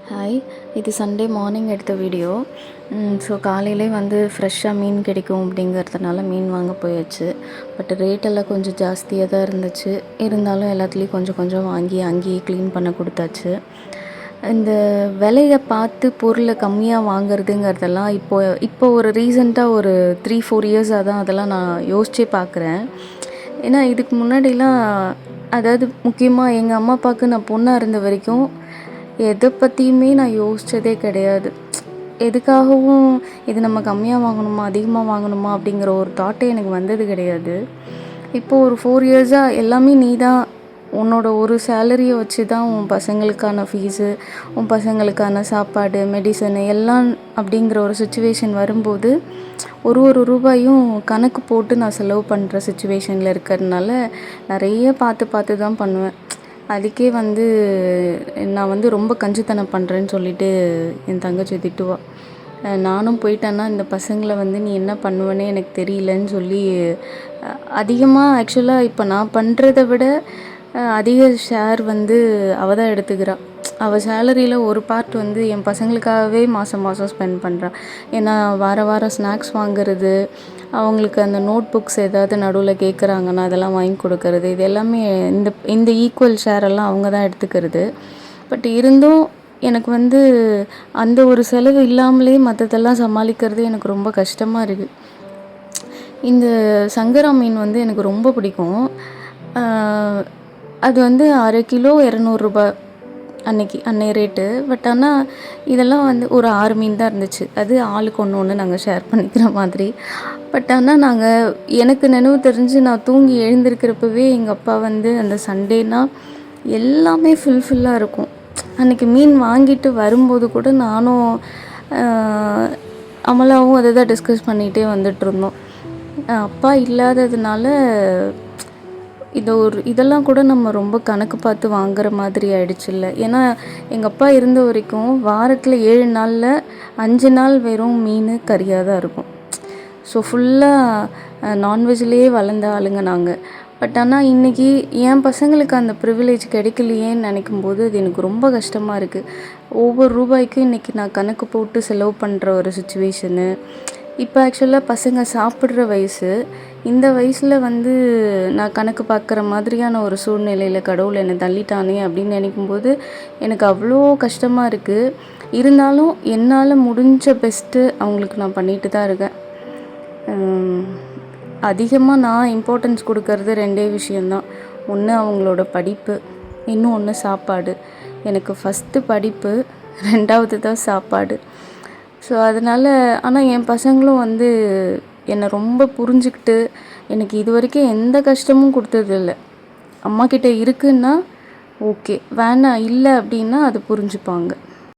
Hi, இது Sunday morning எடுத்த video. So காலையிலே வந்து ஃப்ரெஷ்ஷாக மீன் கிடைக்கும் அப்படிங்கிறதுனால மீன் வாங்க போயாச்சு. பட் ரேட்டெல்லாம் கொஞ்சம் ஜாஸ்தியாக தான் இருந்துச்சு. இருந்தாலும் எல்லாத்துலேயும் கொஞ்சம் கொஞ்சம் வாங்கி அங்கேயே க்ளீன் பண்ண கொடுத்தாச்சு. இந்த விலையை பார்த்து பொருளை கம்மியாக வாங்குறதுங்கிறதெல்லாம் இப்போ ஒரு ரீசெண்டாக ஒரு 3-4 இயர்ஸாக தான் அதெல்லாம் நான் யோசிச்சே பார்க்குறேன். ஏன்னா இதுக்கு முன்னாடிலாம், அதாவது முக்கியமாக எங்கள் அம்மா அப்பாவுக்கு நான் பொண்ணாக இருந்த வரைக்கும் எதை பற்றியுமே நான் யோசித்ததே கிடையாது. எதுக்காகவும் இது நம்ம கம்மியாக வாங்கணுமா அதிகமாக வாங்கணுமா அப்படிங்கிற ஒரு தாட்டே எனக்கு வந்தது கிடையாது. இப்போது ஒரு 4 இயர்ஸாக எல்லாமே நீ தான், உன்னோட ஒரு சேலரியை வச்சு தான் உன் பசங்களுக்கான ஃபீஸு, உன் பசங்களுக்கான சாப்பாடு, மெடிசனு எல்லாம் அப்படிங்கிற ஒரு சுச்சுவேஷன் வரும்போது ஒரு ரூபாயும் கணக்கு போட்டு நான் செலவு பண்ணுற சுச்சுவேஷனில் இருக்கிறதுனால நிறைய பார்த்து தான் பண்ணுவேன். அதுக்கே வந்து நான் வந்து ரொம்ப கஞ்சித்தனம் பண்ணுறேன்னு சொல்லிட்டு என் தங்கச்சி திட்டுவா. நானும் போயிட்டேன்னா இந்த பசங்களை வந்து நீ என்ன பண்ணுவேன்னே எனக்கு தெரியலன்னு சொல்லி அதிகமாக ஆக்சுவலாக இப்போ நான் பண்ணுறத விட அதிக ஷேர் வந்து அவள் தான் எடுத்துக்கிறா. அவள் சேலரியில் ஒரு பார்ட் வந்து என் பசங்களுக்காகவே மாதம் ஸ்பெண்ட் பண்ணுறாள். ஏன்னா வாரம் ஸ்நாக்ஸ் வாங்குறது, அவங்களுக்கு அந்த நோட் புக்ஸ் ஏதாவது நடுவில் கேட்குறாங்கன்னா அதெல்லாம் வாங்கி கொடுக்கறது, இது எல்லாமே இந்த ஈக்குவல் ஷேரெல்லாம் அவங்க தான் எடுத்துக்கிறது. பட் இருந்தும் எனக்கு வந்து அந்த ஒரு செலவு இல்லாமலே மற்றதெல்லாம் சமாளிக்கிறது எனக்கு ரொம்ப கஷ்டமாக இருக்குது. இந்த சங்கரா மீன் வந்து எனக்கு ரொம்ப பிடிக்கும். அது வந்து 1/2 கிலோ 200 ரூபாய் அன்னைய ரேட்டு. பட் ஆனால் இதெல்லாம் வந்து ஒரு 6 மீன் தான் இருந்துச்சு. அது ஆளுக்கு ஒன்று நாங்கள் ஷேர் பண்ணிக்கிற மாதிரி. பட் ஆனால் எனக்கு நினைவு தெரிஞ்சு நான் தூங்கி எழுந்திருக்கிறப்பவே எங்கள் அப்பா வந்து அந்த சண்டேனா எல்லாமே ஃபுல்லாக இருக்கும். அன்றைக்கி மீன் வாங்கிட்டு வரும்போது கூட நானும் அமலாவும் அதை தான் டிஸ்கஸ் பண்ணிகிட்டே வந்துட்டுருந்தோம். அப்பா இல்லாததுனால இதெல்லாம் கூட நம்ம ரொம்ப கணக்கு பார்த்து வாங்குற மாதிரி ஆயிடுச்சுல்ல. ஏன்னா எங்கள் அப்பா இருந்த வரைக்கும் வாரத்தில் 7 நாளில் 5 நாள் வெறும் மீன் கறியாக தான் இருக்கும். ஸோ ஃபுல்லாக நான்வெஜ்லேயே வளர்ந்த ஆளுங்க நாங்கள். பட் ஆனால் இன்றைக்கி என் பசங்களுக்கு அந்த ப்ரிவிலேஜ் கிடைக்கலையேன்னு நினைக்கும்போது அது எனக்கு ரொம்ப கஷ்டமாக இருக்குது. ஒவ்வொரு ரூபாய்க்கும் இன்றைக்கி நான் கணக்கு போட்டு செலவு பண்ணுற ஒரு சுச்சுவேஷனு. இப்போ ஆக்சுவலாக பசங்க சாப்பிட்ற வயசு. இந்த வயசில் வந்து நான் கணக்கு பார்க்குற மாதிரியான ஒரு சூழ்நிலையில் கடவுள் என்னை தள்ளிட்டானே அப்படின்னு நினைக்கும்போது எனக்கு அவ்வளோ கஷ்டமாக இருக்குது. இருந்தாலும் என்னால் முடிஞ்ச பெஸ்ட்டு அவங்களுக்கு நான் பண்ணிட்டு தான் இருக்கேன். அதிகமாக நான் இம்பார்ட்டன்ஸ் கொடுக்கறது 2 விஷயந்தான். ஒன்று அவங்களோட படிப்பு, இன்னும் சாப்பாடு. எனக்கு ஃபஸ்ட்டு படிப்பு, 2வது தான் சாப்பாடு. ஸோ அதனால் ஆனால் என் பசங்களும் வந்து என்னை ரொம்ப புரிஞ்சுக்கிட்டு எனக்கு இது வரைக்கும் எந்த கஷ்டமும் கொடுத்ததில்ல. அம்மாக்கிட்ட இருக்குன்னா ஓகே, வேணாம் இல்லை அப்படின்னா அது புரிஞ்சுப்பாங்க.